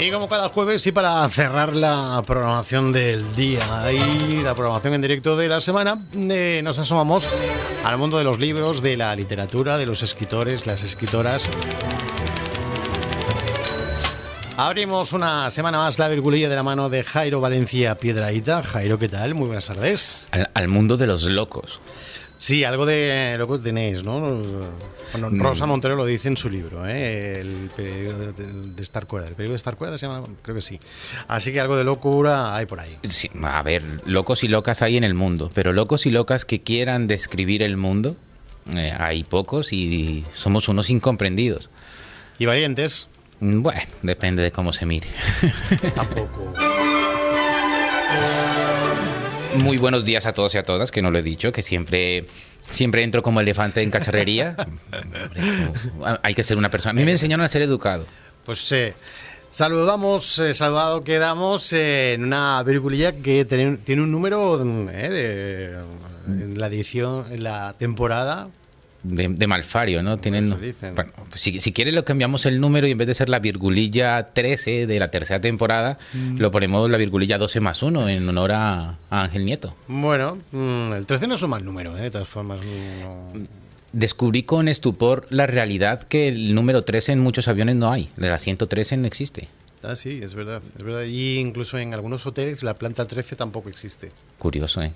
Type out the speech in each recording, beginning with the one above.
Y como cada jueves, y para cerrar la programación del día y la programación en directo de la semana, nos asomamos al mundo de los libros, de la literatura, de los escritores, las escritoras. Abrimos una semana más la virgulilla de la mano de Jairo Valencia Piedrahita. Jairo, ¿qué tal? Muy buenas tardes. Al mundo de los locos. Sí, algo de loco tenéis, ¿no? Bueno, Rosa Montero lo dice en su libro, el periódico de estar cuerda. ¿El periódico de estar cuerda se llama? Creo que sí. Así que algo de locura hay por ahí. Sí, a ver, locos y locas hay en el mundo, pero locos y locas que quieran describir el mundo, hay pocos y somos unos incomprendidos. ¿Y valientes? Bueno, depende de cómo se mire. Tampoco. Muy buenos días a todos y a todas, que no lo he dicho, que siempre entro como elefante en cacharrería. Hay que ser una persona. A mí me enseñaron a ser educado. Pues saludado quedamos en una virgulilla que tiene un número en la edición, en la temporada. De Malfario, ¿no? Tienen, bueno, si quieres lo cambiamos el número y en vez de ser la virgulilla 13 de la tercera temporada, lo ponemos la virgulilla 12+1 en honor a Ángel Nieto. Bueno, el 13 no es un mal número, de todas formas. No. Descubrí con estupor la realidad que el número 13 en muchos aviones no hay. El asiento 13 no existe. Ah, sí, es verdad. Y incluso en algunos hoteles la planta 13 tampoco existe. Curioso, ¿eh?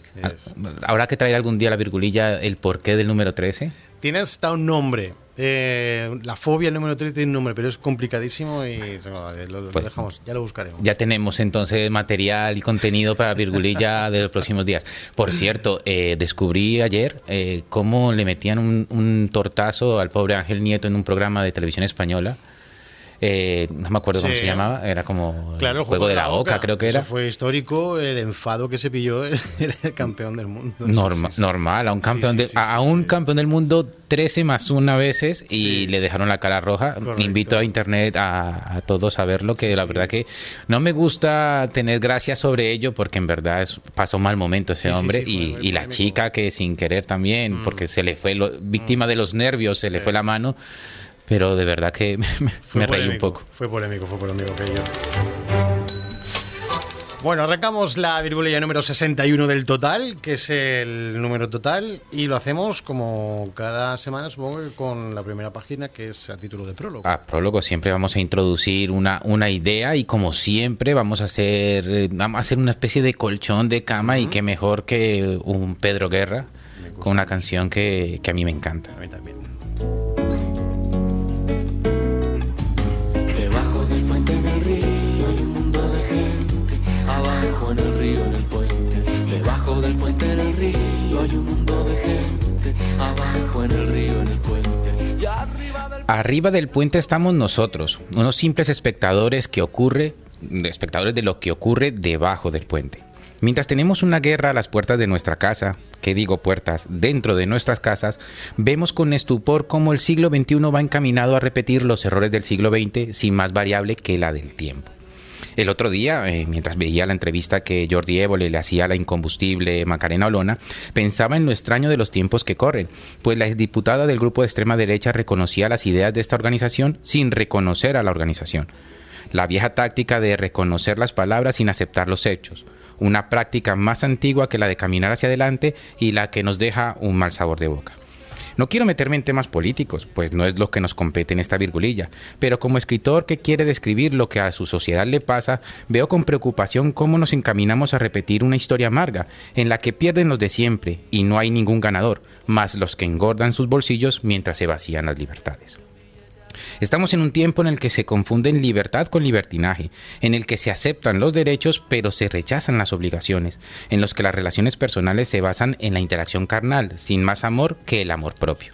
¿Habrá que traer algún día a la virgulilla el porqué del número 13? Tiene hasta un nombre. La fobia al número 13 tiene un nombre, pero es complicadísimo y lo dejamos, ya lo buscaremos. Ya tenemos entonces material y contenido para la virgulilla de los próximos días. Por cierto, descubrí ayer cómo le metían un tortazo al pobre Ángel Nieto en un programa de televisión española. No me acuerdo cómo se llamaba, era como claro, el juego de la oca, creo que era. Eso fue histórico, el enfado que se pilló el campeón del mundo. Normal, a un campeón campeón del mundo 13+1 veces y le dejaron la cara roja. Correcto. Invito a internet a todos a verlo, que la verdad que no me gusta tener gracia sobre ello porque en verdad pasó un mal momento ese hombre y la chica que sin querer también, porque se le fue víctima de los nervios, se le fue la mano. Pero de verdad que me reí un poco. Fue polémico aquello. Bueno, arrancamos la virgulilla número 61 del total, que es el número total, y lo hacemos como cada semana, supongo que con la primera página, que es a título de prólogo. Prólogo, siempre vamos a introducir una idea y como siempre vamos a hacer una especie de colchón de cama y qué mejor que un Pedro Guerra con una canción que a mí me encanta. A mí también. Abajo en el río, en el puente, debajo del puente en el río hay un mundo de gente. Abajo en el río, en el puente y arriba del puente estamos nosotros, unos simples espectadores de lo que ocurre debajo del puente. Mientras tenemos una guerra a las puertas de nuestra casa, puertas, dentro de nuestras casas, vemos con estupor cómo el siglo XXI va encaminado a repetir los errores del siglo XX sin más variable que la del tiempo. El otro día, mientras veía la entrevista que Jordi Évole le hacía a la incombustible Macarena Olona, pensaba en lo extraño de los tiempos que corren, pues la exdiputada del grupo de extrema derecha reconocía las ideas de esta organización sin reconocer a la organización. La vieja táctica de reconocer las palabras sin aceptar los hechos, una práctica más antigua que la de caminar hacia adelante y la que nos deja un mal sabor de boca. No quiero meterme en temas políticos, pues no es lo que nos compete en esta virgulilla, pero como escritor que quiere describir lo que a su sociedad le pasa, veo con preocupación cómo nos encaminamos a repetir una historia amarga, en la que pierden los de siempre y no hay ningún ganador, más los que engordan sus bolsillos mientras se vacían las libertades. Estamos en un tiempo en el que se confunden libertad con libertinaje, en el que se aceptan los derechos pero se rechazan las obligaciones, en los que las relaciones personales se basan en la interacción carnal, sin más amor que el amor propio.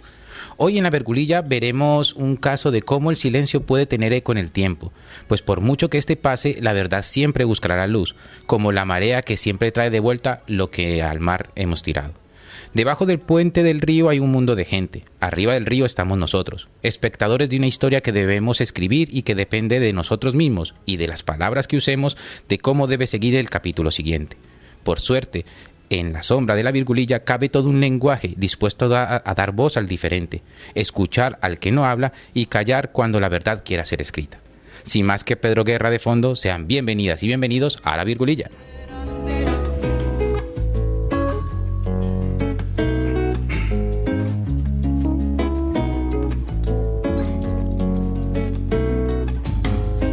Hoy en la virgulilla veremos un caso de cómo el silencio puede tener eco en el tiempo, pues por mucho que este pase, la verdad siempre buscará la luz, como la marea que siempre trae de vuelta lo que al mar hemos tirado. Debajo del puente del río hay un mundo de gente. Arriba del río estamos nosotros, espectadores de una historia que debemos escribir y que depende de nosotros mismos y de las palabras que usemos de cómo debe seguir el capítulo siguiente. Por suerte, en la sombra de la virgulilla cabe todo un lenguaje dispuesto a dar voz al diferente, escuchar al que no habla y callar cuando la verdad quiera ser escrita. Sin más que Pedro Guerra de fondo, sean bienvenidas y bienvenidos a La Virgulilla.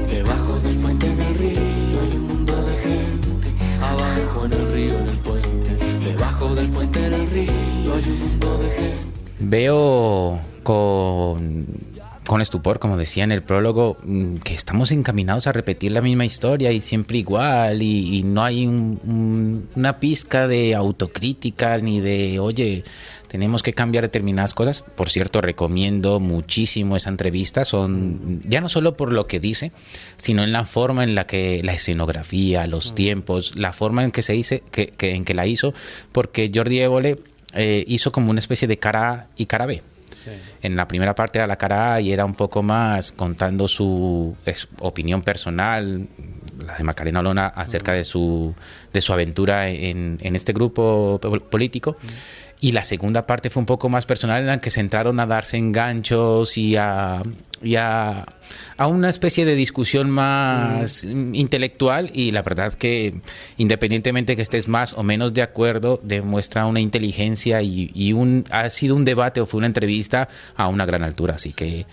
Debajo del puente en el río hay un mundo de gente. Abajo en el río, en el puente. Debajo del puente en el río hay un mundo de gente. Veo con estupor, como decía en el prólogo, que estamos encaminados a repetir la misma historia y siempre igual, y no hay una pizca de autocrítica ni de, oye, tenemos que cambiar determinadas cosas. Por cierto, recomiendo muchísimo esa entrevista, ya no solo por lo que dice, sino en la forma en la que la escenografía, los tiempos, la forma en que se dice, en que la hizo, porque Jordi Évole hizo como una especie de cara A y cara B. Sí. En la primera parte era la cara A y era un poco más contando su opinión personal, la de Macarena Olona, acerca de su aventura en este grupo político. Y la segunda parte fue un poco más personal, en la que se entraron a darse enganchos y a una especie de discusión más intelectual, y la verdad que independientemente que estés más o menos de acuerdo, demuestra una inteligencia ha sido un debate o fue una entrevista a una gran altura, así que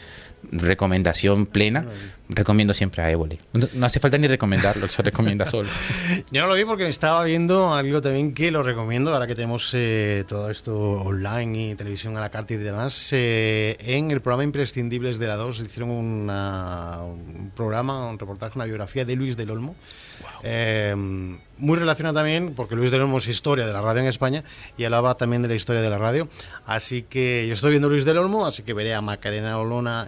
recomendación plena. Recomiendo siempre a Évole. No hace falta ni recomendarlo, se recomienda solo. Yo no lo vi porque me estaba viendo algo también que lo recomiendo, ahora que tenemos todo esto online y televisión a la carta y demás. En el programa Imprescindibles de la 2 hicieron un programa, un reportaje, una biografía de Luis del Olmo. Wow. Muy relacionado también, porque Luis del Olmo es historia de la radio en España y hablaba también de la historia de la radio. Así que yo estoy viendo Luis del Olmo, así que veré a Macarena Olona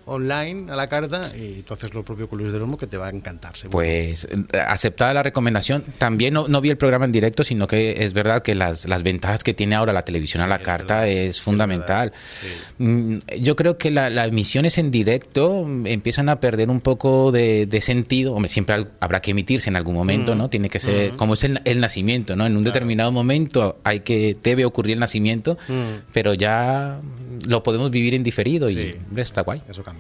online a la carta, y tú haces lo propio con Luis del Olmo, que te va a encantar. Pues aceptada la recomendación. También no vi el programa en directo, sino que es verdad que las ventajas que tiene ahora la televisión a la carta es fundamental. Sí. Yo creo que las emisiones en directo empiezan a perder un poco de sentido. Hombre, siempre habrá que emitirse en algún momento, ¿no? Tiene que ser como es el nacimiento, ¿no? En un determinado momento debe ocurrir el nacimiento, pero ya lo podemos vivir en diferido, y está guay. Eso cambia.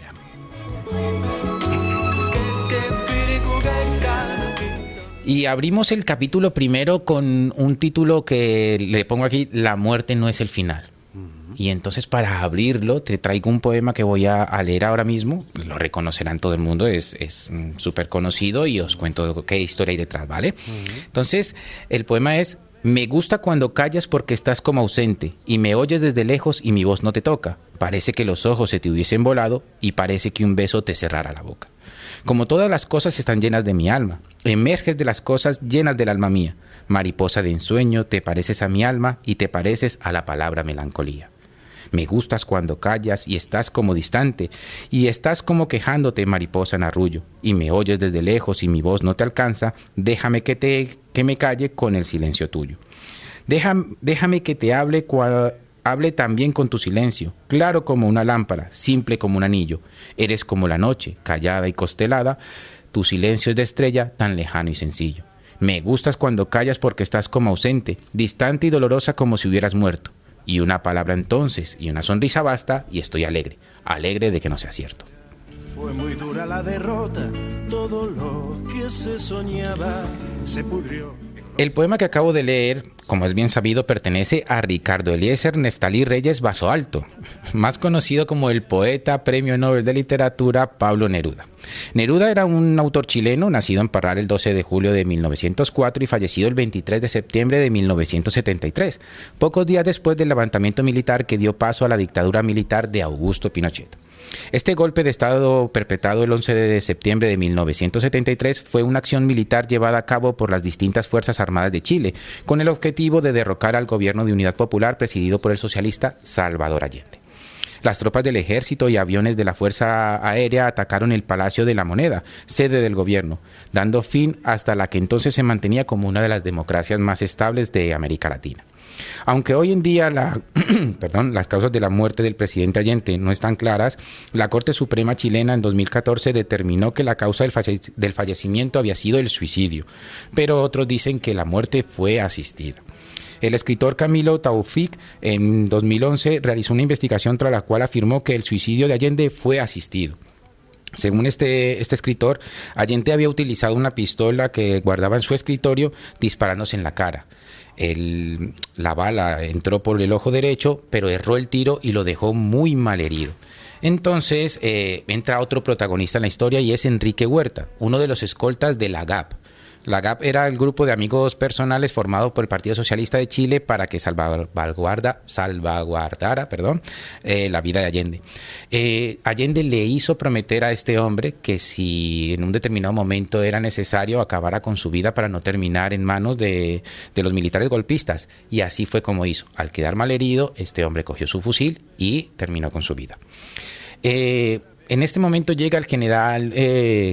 Y abrimos el capítulo primero con un título que le pongo aquí: La muerte no es el final. Y entonces, para abrirlo, te traigo un poema que voy a leer ahora mismo. Lo reconocerán todo el mundo, es súper conocido, y os cuento qué historia hay detrás, ¿vale? Entonces, el poema es: me gusta cuando callas porque estás como ausente y me oyes desde lejos y mi voz no te toca. Parece que los ojos se te hubiesen volado y parece que un beso te cerrara la boca. Como todas las cosas están llenas de mi alma, emerges de las cosas llenas del alma mía. Mariposa de ensueño, te pareces a mi alma y te pareces a la palabra melancolía. Me gustas cuando callas y estás como distante y estás como quejándote, mariposa en arrullo, y me oyes desde lejos y mi voz no te alcanza. Déjame que me calle con el silencio tuyo. Déjame que te hable también con tu silencio, claro como una lámpara, simple como un anillo. Eres como la noche, callada y constelada, tu silencio es de estrella, tan lejano y sencillo. Me gustas cuando callas porque estás como ausente, distante y dolorosa como si hubieras muerto. Y una palabra entonces, y una sonrisa basta, y estoy alegre de que no sea cierto. Fue muy dura la derrota, todo lo que se soñaba se pudrió. El poema que acabo de leer, como es bien sabido, pertenece a Ricardo Eliezer Neftalí Reyes Basoalto, más conocido como el poeta Premio Nobel de Literatura Pablo Neruda. Neruda era un autor chileno, nacido en Parral el 12 de julio de 1904 y fallecido el 23 de septiembre de 1973, pocos días después del levantamiento militar que dio paso a la dictadura militar de Augusto Pinochet. Este golpe de Estado, perpetrado el 11 de septiembre de 1973, fue una acción militar llevada a cabo por las distintas Fuerzas Armadas de Chile, con el objetivo de derrocar al gobierno de unidad popular presidido por el socialista Salvador Allende. Las tropas del ejército y aviones de la Fuerza Aérea atacaron el Palacio de la Moneda, sede del gobierno, dando fin hasta la que entonces se mantenía como una de las democracias más estables de América Latina. Aunque hoy en día las causas de la muerte del presidente Allende no están claras, la Corte Suprema chilena en 2014 determinó que la causa del fallecimiento había sido el suicidio, pero otros dicen que la muerte fue asistida. El escritor Camilo Taufik en 2011 realizó una investigación tras la cual afirmó que el suicidio de Allende fue asistido. Según este escritor, Allende había utilizado una pistola que guardaba en su escritorio disparándose en la cara. La bala entró por el ojo derecho, pero erró el tiro y lo dejó muy mal herido. Entonces entra otro protagonista en la historia y es Enrique Huerta, uno de los escoltas de la GAP. La GAP era el grupo de amigos personales formado por el Partido Socialista de Chile para que salvaguardara la vida de Allende. Allende le hizo prometer a este hombre que si en un determinado momento era necesario acabara con su vida para no terminar en manos de los militares golpistas. Y así fue como hizo. Al quedar malherido, este hombre cogió su fusil y terminó con su vida. En este momento llega el general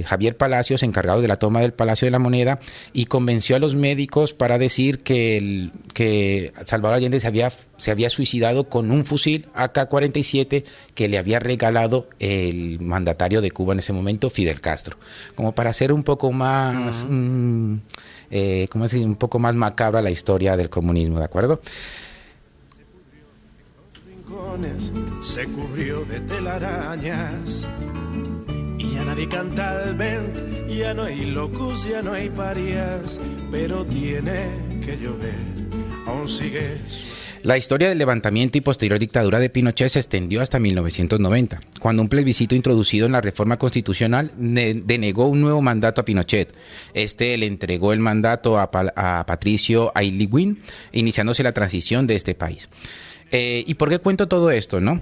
Javier Palacios, encargado de la toma del Palacio de la Moneda, y convenció a los médicos para decir que Salvador Allende se había suicidado con un fusil AK-47 que le había regalado el mandatario de Cuba en ese momento, Fidel Castro, como para hacer un poco más, un poco más macabra la historia del comunismo, ¿de acuerdo? Se cubrió de telarañas y ya nadie canta al vent, ya no hay locos, ya no hay parias, pero tiene que llover, aún sigues. La historia del levantamiento y posterior dictadura de Pinochet se extendió hasta 1990, cuando un plebiscito introducido en la reforma constitucional denegó un nuevo mandato a Pinochet. Este le entregó el mandato a Patricio Aylwin, iniciándose la transición de este país. ¿Y por qué cuento todo esto, no?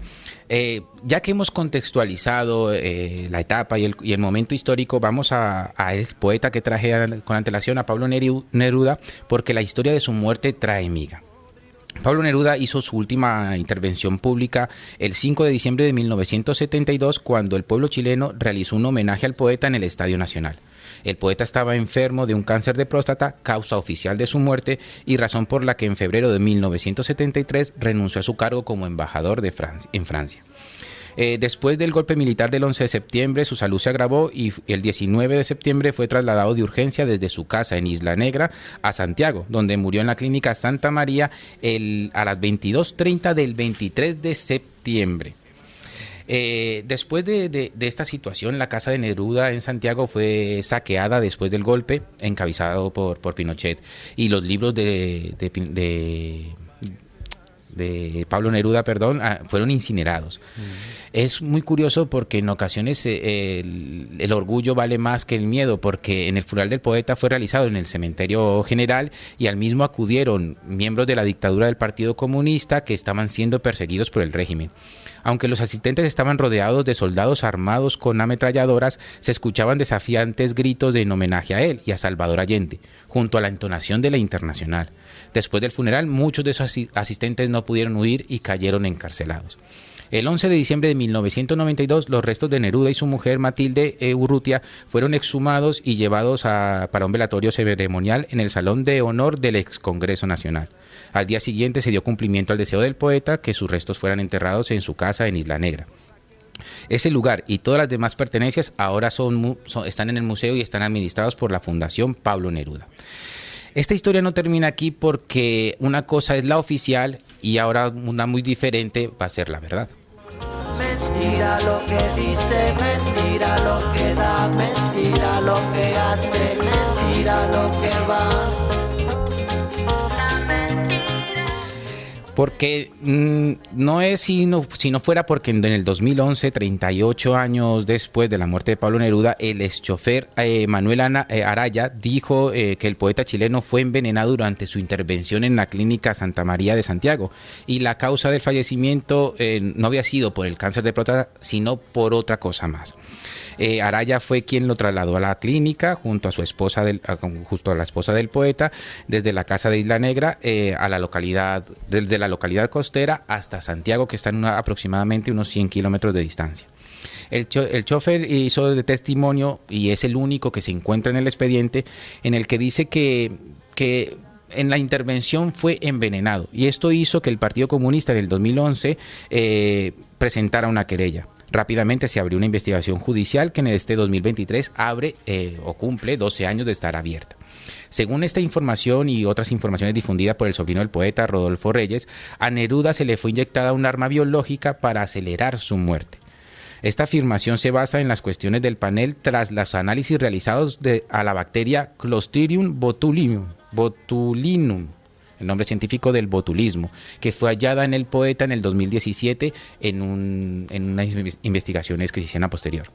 Ya que hemos contextualizado la etapa y el momento histórico, vamos a el poeta que traje con antelación, a Pablo Neruda, porque la historia de su muerte trae miga. Pablo Neruda hizo su última intervención pública el 5 de diciembre de 1972, cuando el pueblo chileno realizó un homenaje al poeta en el Estadio Nacional. El poeta estaba enfermo de un cáncer de próstata, causa oficial de su muerte y razón por la que en febrero de 1973 renunció a su cargo como embajador en Francia. Después del golpe militar del 11 de septiembre, su salud se agravó y el 19 de septiembre fue trasladado de urgencia desde su casa en Isla Negra a Santiago, donde murió en la clínica Santa María a las 22:30 del 23 de septiembre. Después de esta situación, la casa de Neruda en Santiago fue saqueada después del golpe, encabezado por Pinochet, y los libros de Pablo Neruda, fueron incinerados. Es muy curioso porque en ocasiones el orgullo vale más que el miedo, porque en el funeral del poeta fue realizado en el cementerio general y al mismo acudieron miembros de la dictadura del Partido Comunista que estaban siendo perseguidos por el régimen. Aunque los asistentes estaban rodeados de soldados armados con ametralladoras, se escuchaban desafiantes gritos en homenaje a él y a Salvador Allende, junto a la entonación de la Internacional. Después del funeral, muchos de esos asistentes no pudieron huir y cayeron encarcelados. El 11 de diciembre de 1992, los restos de Neruda y su mujer Matilde Urrutia fueron exhumados y llevados para un velatorio ceremonial en el Salón de Honor del Ex Congreso Nacional. Al día siguiente se dio cumplimiento al deseo del poeta que sus restos fueran enterrados en su casa en Isla Negra. Ese lugar y todas las demás pertenencias ahora están en el museo y están administrados por la Fundación Pablo Neruda. Esta historia no termina aquí porque una cosa es la oficial y ahora una muy diferente va a ser la verdad. Mentira lo que dice, mentira lo que da, mentira lo que hace, mentira lo que va. Porque no es si no fuera porque en el 2011, 38 años después de la muerte de Pablo Neruda, el exchofer Manuel Araya dijo que el poeta chileno fue envenenado durante su intervención en la clínica Santa María de Santiago y la causa del fallecimiento no había sido por el cáncer de próstata, sino por otra cosa más. Araya fue quien lo trasladó a la clínica junto a su esposa, justo a la esposa del poeta, desde la casa de Isla Negra a la localidad, desde la localidad costera hasta Santiago, que está en aproximadamente unos 100 kilómetros de distancia. El chofer hizo de testimonio y es el único que se encuentra en el expediente en el que dice que en la intervención fue envenenado, y esto hizo que el Partido Comunista en el 2011 presentara una querella. Rápidamente se abrió una investigación judicial que en este 2023 cumple 12 años de estar abierta. Según esta información y otras informaciones difundidas por el sobrino del poeta, Rodolfo Reyes, a Neruda se le fue inyectada un arma biológica para acelerar su muerte. Esta afirmación se basa en las cuestiones del panel tras los análisis realizados a la bacteria Clostridium botulinum, el nombre científico del botulismo, que fue hallada en el poeta en el 2017 en unas investigaciones que se hicieron a posterior.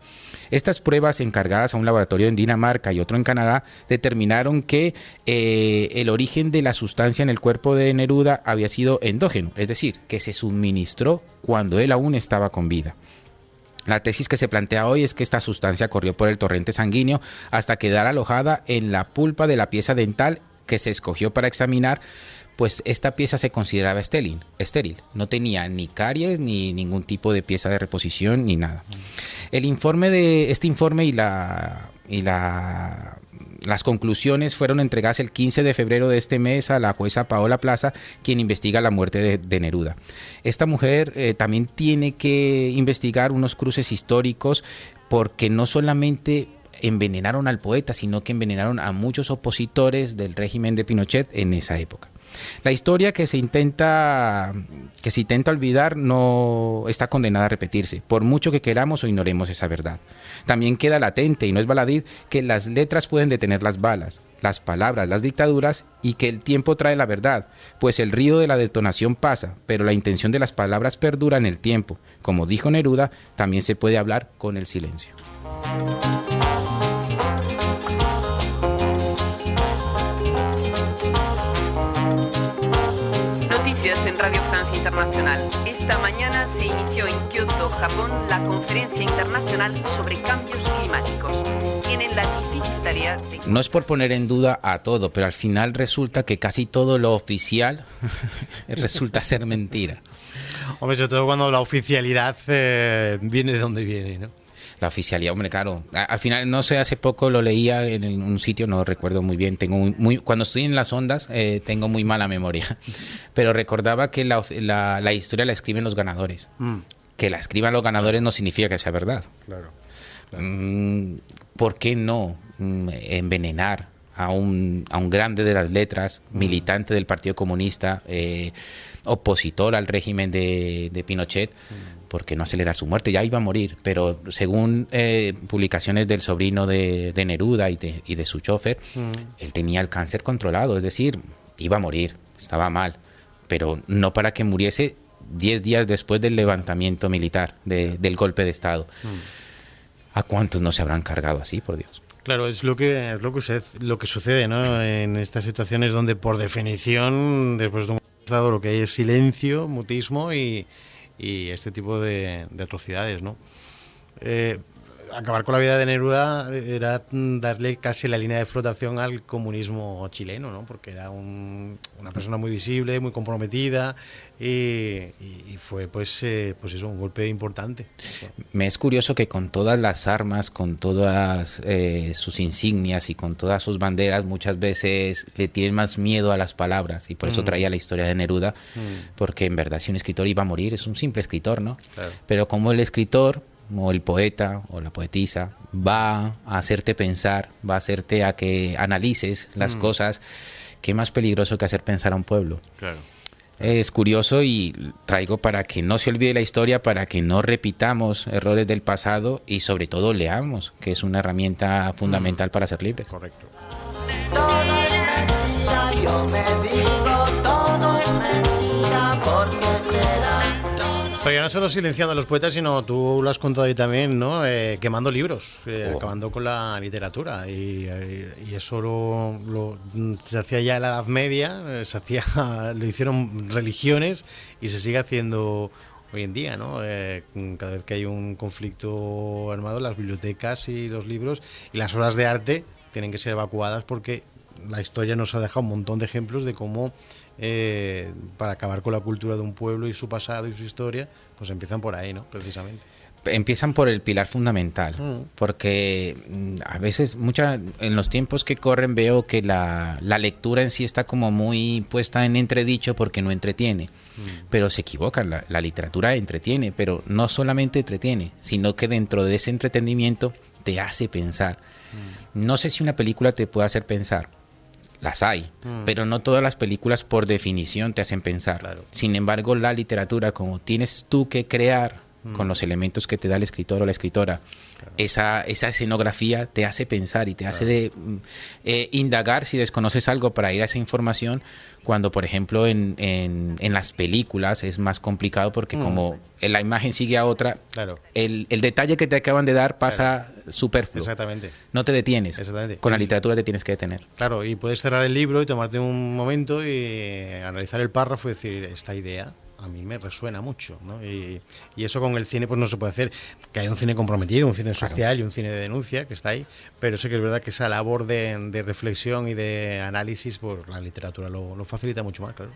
Estas pruebas, encargadas a un laboratorio en Dinamarca y otro en Canadá, determinaron que el origen de la sustancia en el cuerpo de Neruda había sido endógeno, es decir, que se suministró cuando él aún estaba con vida. La tesis que se plantea hoy es que esta sustancia corrió por el torrente sanguíneo hasta quedar alojada en la pulpa de la pieza dental que se escogió para examinar, pues esta pieza se consideraba estéril, no tenía ni caries ni ningún tipo de pieza de reposición ni nada. Este informe y las conclusiones fueron entregadas el 15 de febrero de este mes a la jueza Paola Plaza, quien investiga la muerte de Neruda. Esta mujer también tiene que investigar unos cruces históricos, porque no solamente envenenaron al poeta, sino que envenenaron a muchos opositores del régimen de Pinochet en esa época. La historia que se intenta olvidar no está condenada a repetirse, por mucho que queramos o ignoremos esa verdad. También queda latente, y no es baladí, que las letras pueden detener las balas, las palabras, las dictaduras, y que el tiempo trae la verdad, pues el río de la detonación pasa, pero la intención de las palabras perdura en el tiempo. Como dijo Neruda, también se puede hablar con el silencio. En Radio Francia Internacional. Esta mañana se inició en Kioto, Japón, la conferencia internacional sobre cambios climáticos. Tienen la difícil tarea de... No es por poner en duda a todo, pero al final resulta que casi todo lo oficial resulta ser mentira. Hombre, sobre todo cuando la oficialidad viene de donde viene, ¿no? La oficialidad, hombre, claro. Al final, no sé, hace poco lo leía en un sitio, no recuerdo muy bien. Cuando estoy en las ondas, tengo muy mala memoria. Pero recordaba que la historia la escriben los ganadores. Que la escriban los ganadores no significa que sea verdad. Claro. ¿Por qué no envenenar a un grande de las letras, militante del Partido Comunista, opositor al régimen de Pinochet? Porque no acelerar su muerte, ya iba a morir, pero según publicaciones del sobrino de Neruda y de su chofer, él tenía el cáncer controlado, es decir, iba a morir, estaba mal, pero no para que muriese 10 días después del levantamiento militar, del golpe de Estado. ¿A cuántos no se habrán cargado así, por Dios? Claro, es lo que sucede, ¿no? En estas situaciones donde, por definición, después de un estado, lo que hay es silencio, mutismo y este tipo de atrocidades, ¿no? Acabar con la vida de Neruda era darle casi la línea de flotación al comunismo chileno, ¿no? Porque era una persona muy visible, muy comprometida y fue pues eso, un golpe importante. Me es curioso que con todas las armas, con todas sus insignias y con todas sus banderas, muchas veces le tienen más miedo a las palabras, y por eso traía la historia de Neruda, porque en verdad si un escritor iba a morir, es un simple escritor, ¿no? Claro. Pero como el escritor o el poeta o la poetisa va a hacerte pensar, va a hacerte a que analices las cosas, qué más peligroso que hacer pensar a un pueblo. Claro. Es curioso, y traigo para que no se olvide la historia, para que no repitamos errores del pasado y sobre todo leamos, que es una herramienta fundamental para ser libres. Correcto. Todo es mentira, yo me digo, todo es mentira, ¿por qué será? Pero no solo silenciando a los poetas, sino tú lo has contado ahí también, ¿no? Quemando libros, acabando con la literatura. Y eso se hacía ya en la Edad Media, lo hicieron religiones y se sigue haciendo hoy en día, ¿no? Cada vez que hay un conflicto armado, las bibliotecas y los libros y las obras de arte tienen que ser evacuadas, porque la historia nos ha dejado un montón de ejemplos de cómo para acabar con la cultura de un pueblo y su pasado y su historia, pues empiezan por ahí, ¿no? Precisamente. Empiezan por el pilar fundamental, porque a veces en los tiempos que corren veo que la lectura en sí está como muy puesta en entredicho porque no entretiene, pero se equivocan, la literatura entretiene, pero no solamente entretiene, sino que dentro de ese entretenimiento te hace pensar. No sé si una película te puede hacer pensar, las hay, pero no todas las películas por definición te hacen pensar. Claro. Sin embargo, la literatura, como tienes tú que crear con los elementos que te da el escritor o la escritora, esa escenografía te hace pensar y te hace indagar si desconoces algo para ir a esa información, cuando por ejemplo en las películas es más complicado porque como la imagen sigue a otra, el detalle que te acaban de dar pasa superfluo. Exactamente. No te detienes. Con la literatura te tienes que detener. Claro, y puedes cerrar el libro y tomarte un momento y analizar el párrafo y decir, esta idea a mí me resuena mucho, ¿no? Y eso con el cine pues no se puede hacer, que hay un cine comprometido, un cine social y un cine de denuncia que está ahí, pero sí que es verdad que esa labor de reflexión y de análisis, pues la literatura lo facilita mucho más, claro.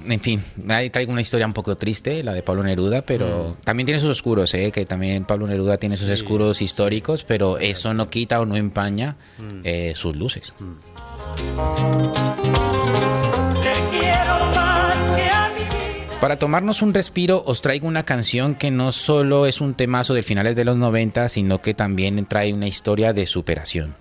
En fin, ahí traigo una historia un poco triste, la de Pablo Neruda, pero también tiene sus oscuros, que también Pablo Neruda tiene sus oscuros históricos, pero eso no quita o no empaña sus luces. Para tomarnos un respiro, os traigo una canción que no solo es un temazo de finales de los 90, sino que también trae una historia de superación.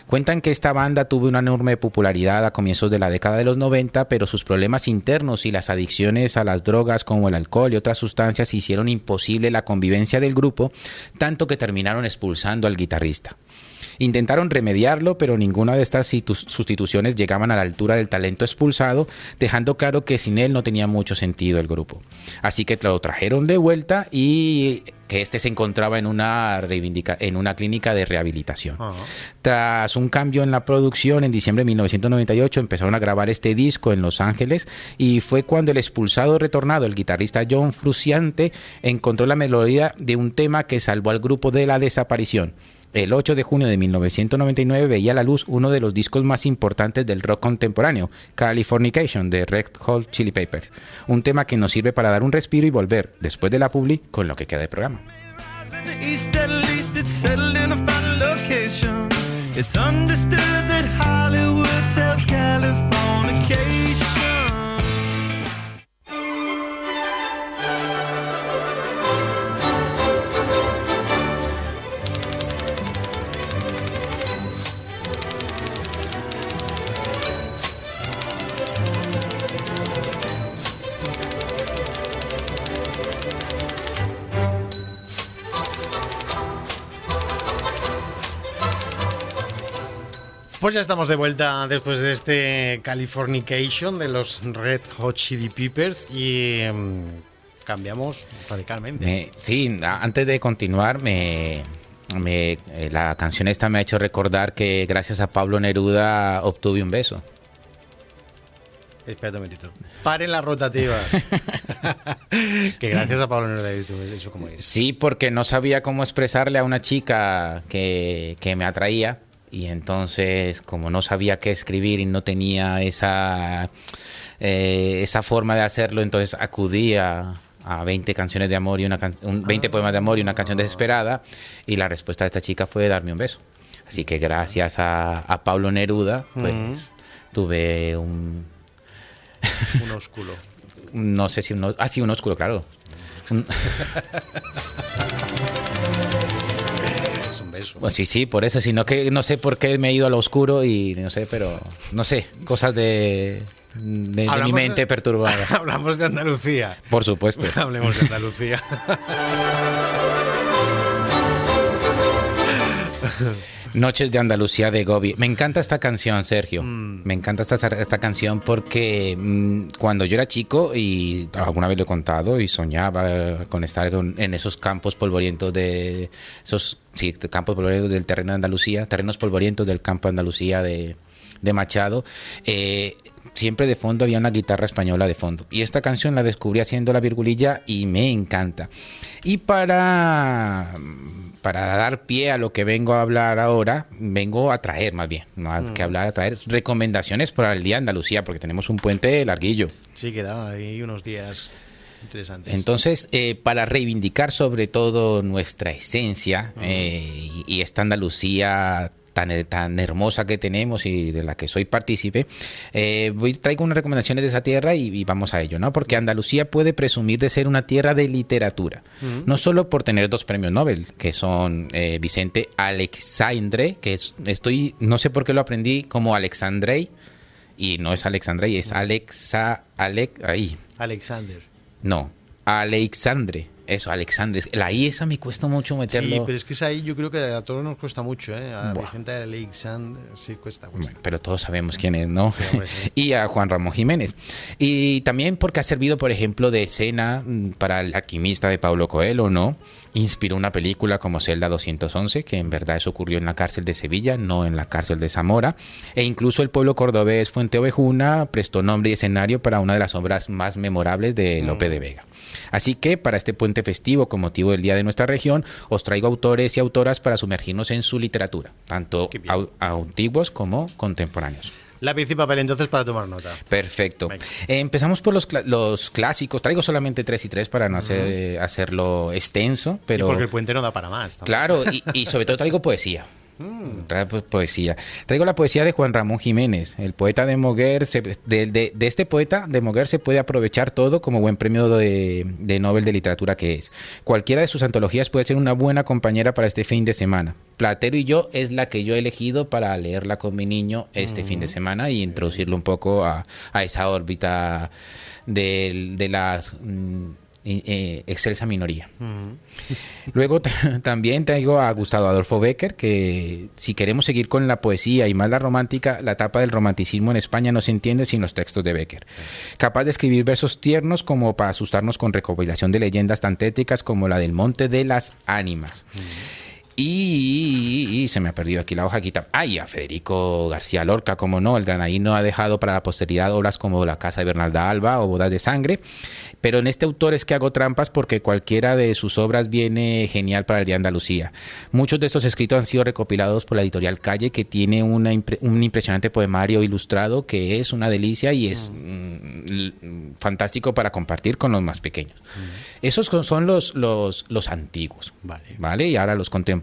Cuentan que esta banda tuvo una enorme popularidad a comienzos de la década de los 90, pero sus problemas internos y las adicciones a las drogas como el alcohol y otras sustancias hicieron imposible la convivencia del grupo, tanto que terminaron expulsando al guitarrista. Intentaron remediarlo, pero ninguna de estas sustituciones llegaban a la altura del talento expulsado, dejando claro que sin él no tenía mucho sentido el grupo. Así que lo trajeron de vuelta y que se encontraba en una clínica de rehabilitación. Tras un cambio en la producción, en diciembre de 1998 empezaron a grabar este disco en Los Ángeles, y fue cuando el expulsado retornado, el guitarrista John Frusciante, encontró la melodía de un tema que salvó al grupo de la desaparición. El 8 de junio de 1999 veía a la luz uno de los discos más importantes del rock contemporáneo, Californication, de Red Hot Chili Peppers. Un tema que nos sirve para dar un respiro y volver, después de la publi, con lo que queda de programa. Pues ya estamos de vuelta después de este Californication de los Red Hot Chili Peppers y cambiamos radicalmente. Sí, antes de continuar, la canción esta me ha hecho recordar que gracias a Pablo Neruda obtuve un beso. Espérate un momentito. Paren la rotativa. Que gracias a Pablo Neruda he visto eso como es. Sí, porque no sabía cómo expresarle a una chica que me atraía. Y entonces, como no sabía qué escribir y no tenía esa forma de hacerlo, entonces acudí a 20 canciones de amor y 20 poemas de amor y una canción desesperada, y la respuesta de esta chica fue darme un beso. Así que gracias a Pablo Neruda, pues tuve un ósculo. No sé si un ósculo, claro. Pues sí, por eso, sino que no sé por qué me he ido al oscuro y no sé, pero no sé, cosas de mi mente perturbada. Hablamos de Andalucía. Por supuesto. Hablemos de Andalucía. Noches de Andalucía de Gobi. Me encanta esta canción, Sergio. Me encanta esta canción porque cuando yo era chico, y alguna vez lo he contado, y soñaba con estar en esos campos polvorientos campos polvorientos del terreno de Andalucía, terrenos polvorientos del campo de Andalucía de Machado, siempre de fondo había una guitarra española de fondo. Y esta canción la descubrí haciendo la virgulilla y me encanta. Y para dar pie a lo que vengo a hablar ahora, vengo a traer más bien, más que hablar, a traer recomendaciones para el Día de Andalucía, porque tenemos un puente larguillo. Sí, queda ahí unos días interesantes. Entonces, para reivindicar sobre todo nuestra esencia y esta Andalucía tan hermosa que tenemos y de la que soy partícipe, traigo unas recomendaciones de esa tierra y vamos a ello, ¿no? Porque Andalucía puede presumir de ser una tierra de literatura, no solo por tener 2 premios Nobel, que son Vicente Aleixandre, que no sé por qué lo aprendí como Alexandrei, y no es Alexandrei, es Alexander. Alexander. No, Aleixandre. Eso, Alexandre. La I esa me cuesta mucho meterlo. Sí, pero es que esa I yo creo que a todos nos cuesta mucho, ¿eh? A Buah. Vicente Alexander, sí, cuesta. Bueno, pero todos sabemos quién es, ¿no? Sí, hombre, sí. Y a Juan Ramón Jiménez. Y también porque ha servido, por ejemplo, de escena para El alquimista de Paulo Coelho, ¿no? Inspiró una película como Celda 211, que en verdad eso ocurrió en la cárcel de Sevilla, no en la cárcel de Zamora. E incluso el pueblo cordobés Fuente Ovejuna prestó nombre y escenario para una de las obras más memorables de Lope de Vega. Así que para este puente festivo, con motivo del Día de nuestra región, os traigo autores y autoras para sumergirnos en su literatura, tanto Qué bien. antiguos como contemporáneos. Lápiz y papel entonces para tomar nota. Perfecto. Venga. Empezamos por los clásicos. Traigo solamente 3 y 3 para no hacerlo extenso, pero Y porque el puente no da para más. tampoco. claro, y sobre todo traigo poesía. Traigo poesía. Traigo la poesía de Juan Ramón Jiménez, el poeta de Moguer. De este poeta de Moguer se puede aprovechar todo como buen premio de Nobel de Literatura que es. Cualquiera de sus antologías puede ser una buena compañera para este fin de semana. Platero y yo es la que yo he elegido para leerla con mi niño este fin de semana y introducirlo un poco a esa órbita de las excelsa minoría. Luego también traigo a Gustavo Adolfo Bécquer, que si queremos seguir con la poesía y más la romántica, la etapa del romanticismo en España no se entiende sin los textos de Bécquer. Capaz de escribir versos tiernos como para asustarnos con recopilación de leyendas tan tétricas como la del Monte de las Ánimas. Y se me ha perdido aquí la hoja. Y a Federico García Lorca, como no, el granadino ha dejado para la posteridad obras como La Casa de Bernalda Alba o Bodas de Sangre, pero en este autor es que hago trampas porque cualquiera de sus obras viene genial para el Día de Andalucía. Muchos de estos escritos han sido recopilados por la editorial Calle, que tiene un impresionante poemario ilustrado que es una delicia y es fantástico para compartir con los más pequeños. Esos son los antiguos. Vale. Y ahora los contemporáneos.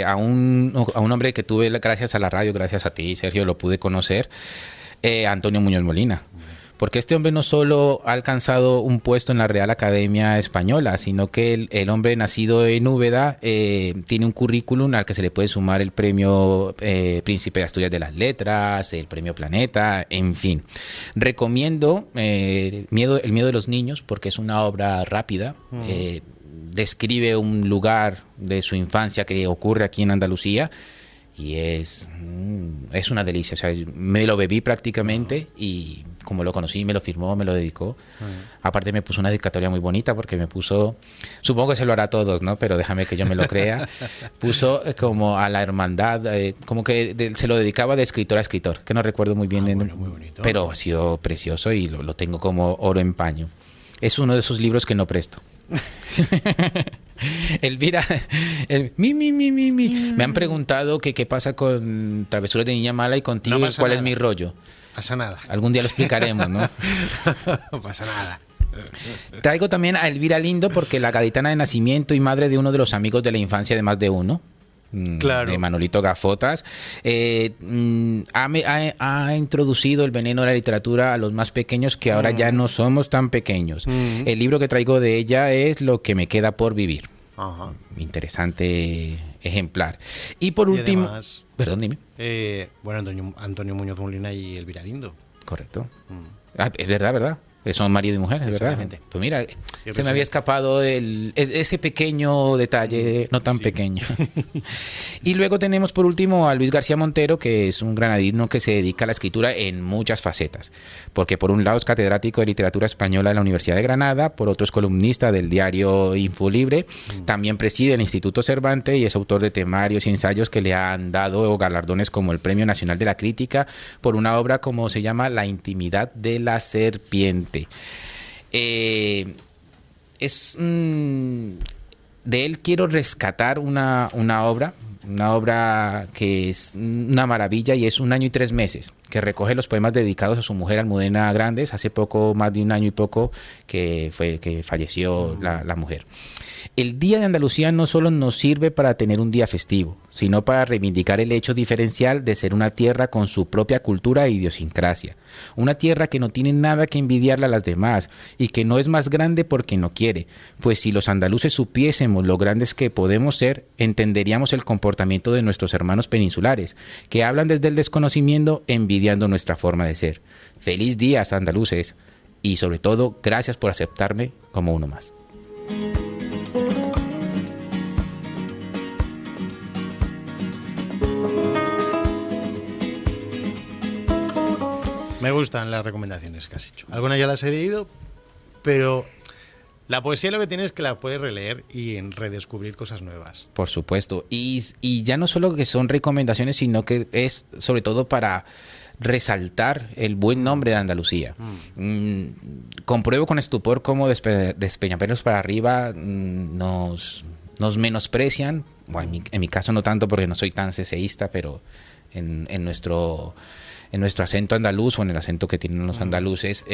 A un hombre que tuve, gracias a la radio, gracias a ti, Sergio, lo pude conocer, Antonio Muñoz Molina. Porque este hombre no solo ha alcanzado un puesto en la Real Academia Española, sino que el hombre nacido en Úbeda tiene un currículum al que se le puede sumar el premio Príncipe de Asturias de las Letras, el premio Planeta, en fin. Recomiendo El miedo de los niños porque es una obra rápida. Describe un lugar de su infancia que ocurre aquí en Andalucía y es una delicia. O sea, me lo bebí prácticamente y como lo conocí, me lo firmó, me lo dedicó. Aparte me puso una dedicatoria muy bonita porque me puso, supongo que se lo hará a todos, ¿no? Pero déjame que yo me lo crea. Puso como a la hermandad, como que se lo dedicaba de escritor a escritor, que no recuerdo muy bien. Bueno, muy bonito. Pero ha sido precioso y lo tengo como oro en paño. Es uno de esos libros que no presto. Elvira, me han preguntado que qué pasa con Travesuras de Niña Mala y contigo, No y pasa cuál nada. es mi rollo. Pasa nada. Algún día lo explicaremos, ¿no? No pasa nada. Traigo también a Elvira Lindo porque la gaditana de nacimiento y madre de uno de los amigos de la infancia de más de uno. Claro. De Manolito Gafotas, ha introducido el veneno de la literatura a los más pequeños que ahora ya no somos tan pequeños. El libro que traigo de ella es Lo que me queda por vivir. Ajá. Interesante ejemplar. Y por Y último... además, Perdón, dime. bueno, Antonio Muñoz Molina y Elvira Lindo. Correcto. Es verdad. Son marido y mujer, es verdad. Exactamente. Pues mira, Yo se pensé me había que- escapado ese pequeño detalle, no tan Sí. pequeño. Y luego tenemos por último a Luis García Montero, que es un granadino que se dedica a la escritura en muchas facetas. Porque por un lado es catedrático de literatura española en la Universidad de Granada, por otro es columnista del diario Infolibre, también preside el Instituto Cervantes y es autor de temarios y ensayos que le han dado galardones como el Premio Nacional de la Crítica por una obra como se llama La intimidad de la serpiente. De él quiero rescatar una obra que es una maravilla y es 1 año y 3 meses, que recoge los poemas dedicados a su mujer Almudena Grandes, hace poco, más de 1 año y poco, que falleció la mujer. El Día de Andalucía no solo nos sirve para tener un día festivo, sino para reivindicar el hecho diferencial de ser una tierra con su propia cultura e idiosincrasia. Una tierra que no tiene nada que envidiarle a las demás y que no es más grande porque no quiere, pues si los andaluces supiésemos lo grandes que podemos ser, entenderíamos el comportamiento de nuestros hermanos peninsulares, que hablan desde el desconocimiento envidiando nuestra forma de ser. Feliz día, andaluces, y sobre todo, gracias por aceptarme como uno más. Me gustan las recomendaciones que has hecho. Algunas ya las he leído, pero la poesía lo que tiene es que la puedes releer y redescubrir cosas nuevas. Por supuesto. Y ya no solo que son recomendaciones, sino que es sobre todo para resaltar el buen nombre de Andalucía. Compruebo con estupor cómo de Peñaperros para arriba nos menosprecian. Bueno, en mi caso no tanto porque no soy tan ceseísta, pero en nuestro acento andaluz o en el acento que tienen los andaluces,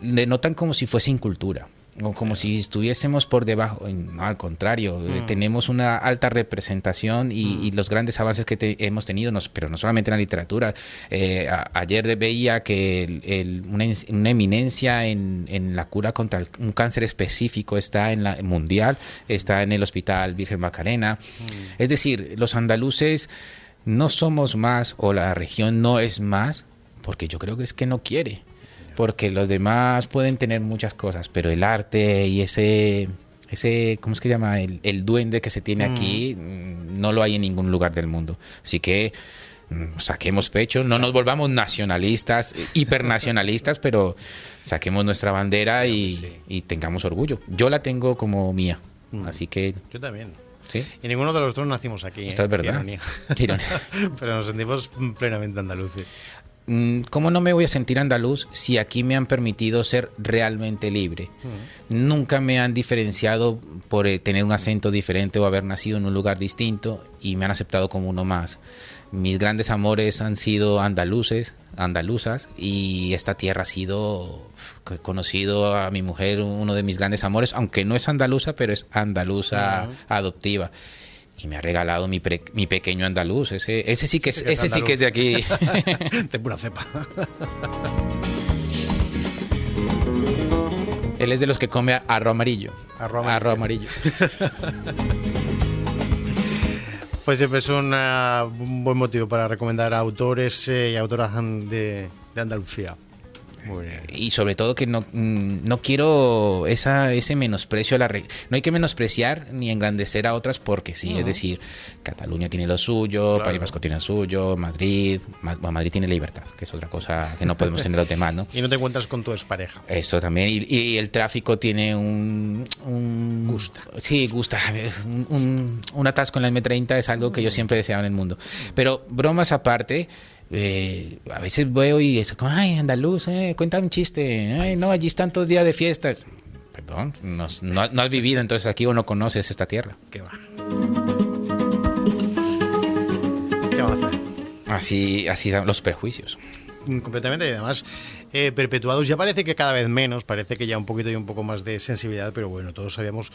denotan como si fuese incultura. O como si estuviésemos por debajo. No, al contrario, tenemos una alta representación y los grandes avances que hemos tenido, pero no solamente en la literatura. Ayer veía que una eminencia en la cura contra un cáncer específico está en la mundial, está en el Hospital Virgen Macarena. Es decir, los andaluces no somos más, o la región no es más, porque yo creo que es que no quiere. Porque los demás pueden tener muchas cosas, pero el arte y ese ¿cómo es que se llama? El duende que se tiene aquí no lo hay en ningún lugar del mundo. Así que saquemos pecho, no nos volvamos nacionalistas, hipernacionalistas, pero saquemos nuestra bandera y tengamos orgullo. Yo la tengo como mía, así que... Yo también. ¿Sí? Y ninguno de los dos nacimos aquí. Esto es verdad. Qué ironía. Pero nos sentimos plenamente andaluces. ¿Cómo no me voy a sentir andaluz si aquí me han permitido ser realmente libre? Nunca me han diferenciado por tener un acento diferente o haber nacido en un lugar distinto y me han aceptado como uno más. Mis grandes amores han sido andaluzas, y esta tierra ha sido, he conocido a mi mujer, uno de mis grandes amores, aunque no es andaluza, pero es andaluza adoptiva. Y me ha regalado mi pequeño andaluz. Ese sí que es de aquí. De pura cepa. Él es de los que come arroz amarillo. Arroz amarillo. Pues siempre es un buen motivo para recomendar a autores y autoras de Andalucía. Muy bien. Y sobre todo que no quiero ese menosprecio a no hay que menospreciar ni engrandecer a otras porque sí, es decir, Cataluña tiene lo suyo, claro. País Vasco tiene lo suyo, Madrid tiene libertad, que es otra cosa que no podemos tener los demás, ¿no? Y no te encuentras con tu expareja. Eso también, y el tráfico tiene gusta. Sí, gusta. Un atasco en la M30 es algo que yo siempre deseaba en el mundo. Pero bromas aparte, a veces veo y es como, ay, andaluz, cuéntame un chiste, ay, no, allí están todos días de fiestas. Perdón, no has vivido entonces aquí o no conoces esta tierra. ¿Qué va? ¿Qué va a hacer? Así dan los prejuicios. Completamente, y además perpetuados ya parece que cada vez menos, parece que ya un poco más de sensibilidad, pero bueno, todos sabíamos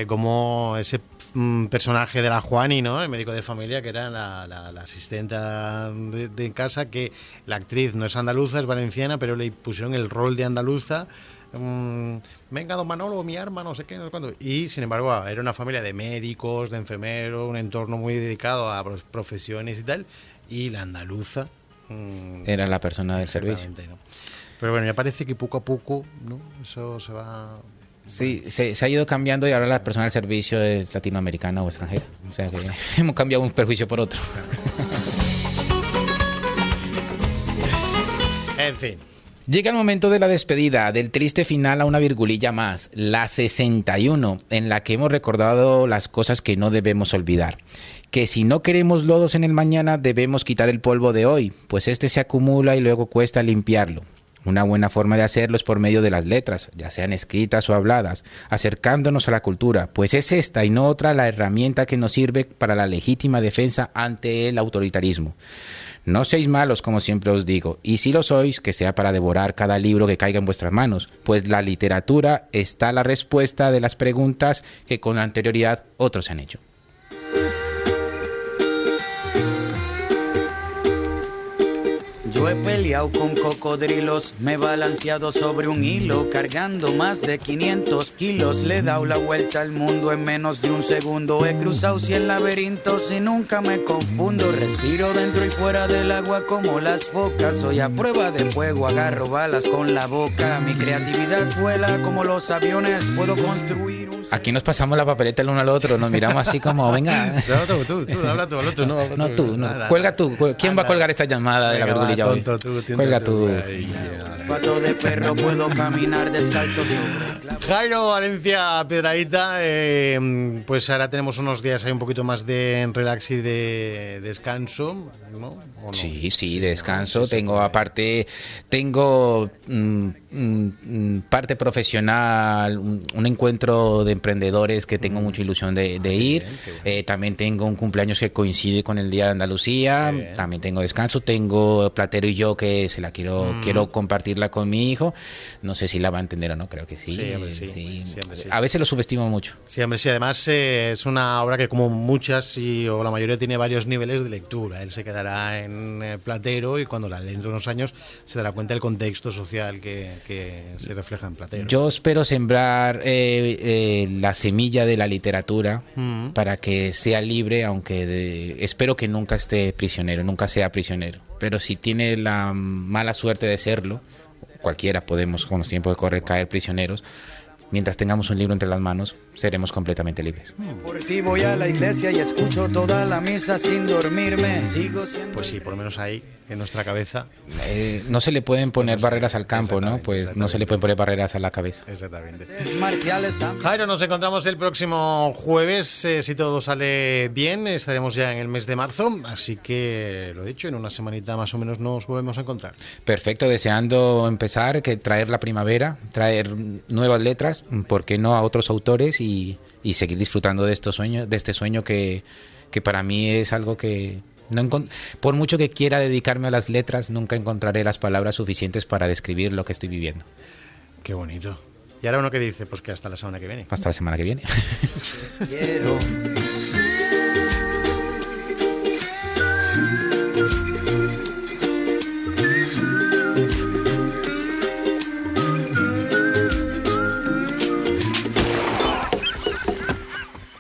cómo ese personaje de la Juani, ¿no? El médico de familia, que era la asistenta de casa, que la actriz no es andaluza, es valenciana, pero le pusieron el rol de andaluza. Venga, don Manolo, mi arma, no sé qué, no sé cuándo. Y sin embargo era una familia de médicos, de enfermeros, un entorno muy dedicado a profesiones y tal, y la andaluza era la persona del servicio, ¿no? Pero bueno, ya parece que poco a poco, ¿no? Eso se va... Sí, se ha ido cambiando y ahora la persona del servicio es latinoamericana o extranjera. O sea que hemos cambiado un perjuicio por otro. En fin. Llega el momento de la despedida, del triste final a una virgulilla más, la 61, en la que hemos recordado las cosas que no debemos olvidar. Que si no queremos lodos en el mañana, debemos quitar el polvo de hoy, pues este se acumula y luego cuesta limpiarlo. Una buena forma de hacerlo es por medio de las letras, ya sean escritas o habladas, acercándonos a la cultura, pues es esta y no otra la herramienta que nos sirve para la legítima defensa ante el autoritarismo. No seáis malos, como siempre os digo, y si lo sois, que sea para devorar cada libro que caiga en vuestras manos, pues la literatura está la respuesta de las preguntas que con anterioridad otros han hecho. Yo he peleado con cocodrilos, me he balanceado sobre un hilo, cargando más de 500 kilos. Le he dado la vuelta al mundo en menos de un segundo. He cruzado 100 laberintos y nunca me confundo. Respiro dentro y fuera del agua como las focas. Soy a prueba de fuego, agarro balas con la boca. Mi creatividad vuela como los aviones, puedo construir un... Aquí nos pasamos la papeleta el uno al otro, nos miramos así como, venga. No, tú, habla tú, habla tú. No, tú, no. Cuelga tú. ¿Quién va a colgar esta llamada de la virgulilla hoy? Cuelga tú. Pato de perro, puedo caminar descalzo sobre Jairo Valencia Piedrahita, pues ahora tenemos unos días ahí un poquito más de relax y de descanso, ¿no? ¿O no? Sí, descanso. Tengo parte profesional, un encuentro de emprendedores que tengo mucha ilusión de ir. También tengo un cumpleaños que coincide con el Día de Andalucía. También tengo descanso. Tengo Platero y yo que se la quiero compartirla con mi hijo. No sé si la va a entender o no, creo que sí. Sí, hombre, sí. A veces lo subestimo mucho. Sí, hombre, sí. Además es una obra que como muchas o la mayoría tiene varios niveles de lectura. Él se quedará en Platero y cuando la lee dentro de unos años se dará cuenta del contexto social que se refleja en Platero. Yo espero sembrar la semilla de la literatura para que sea libre, aunque espero que nunca esté prisionero, nunca sea prisionero. Pero si tiene la mala suerte de serlo, cualquiera podemos con los tiempos de correr caer prisioneros. Mientras tengamos un libro entre las manos, seremos completamente libres. Por ti voy a la iglesia y escucho toda la misa sin dormirme. Sigo siendo... Pues sí, por lo menos ahí, en nuestra cabeza. No se le pueden poner barreras al campo, ¿no? Pues no se le pueden poner barreras a la cabeza. Exactamente. Marciales Jairo, nos encontramos el próximo jueves. Si todo sale bien, estaremos ya en el mes de marzo. Así que, lo dicho, en una semanita más o menos nos volvemos a encontrar. Perfecto, deseando empezar, traer la primavera, traer nuevas letras, ¿por qué no a otros autores? Y seguir disfrutando de este sueño que para mí es algo que por mucho que quiera dedicarme a las letras, nunca encontraré las palabras suficientes para describir lo que estoy viviendo. Qué bonito. Y ahora uno que dice, pues que hasta la semana que viene. Hasta la semana que viene. Quiero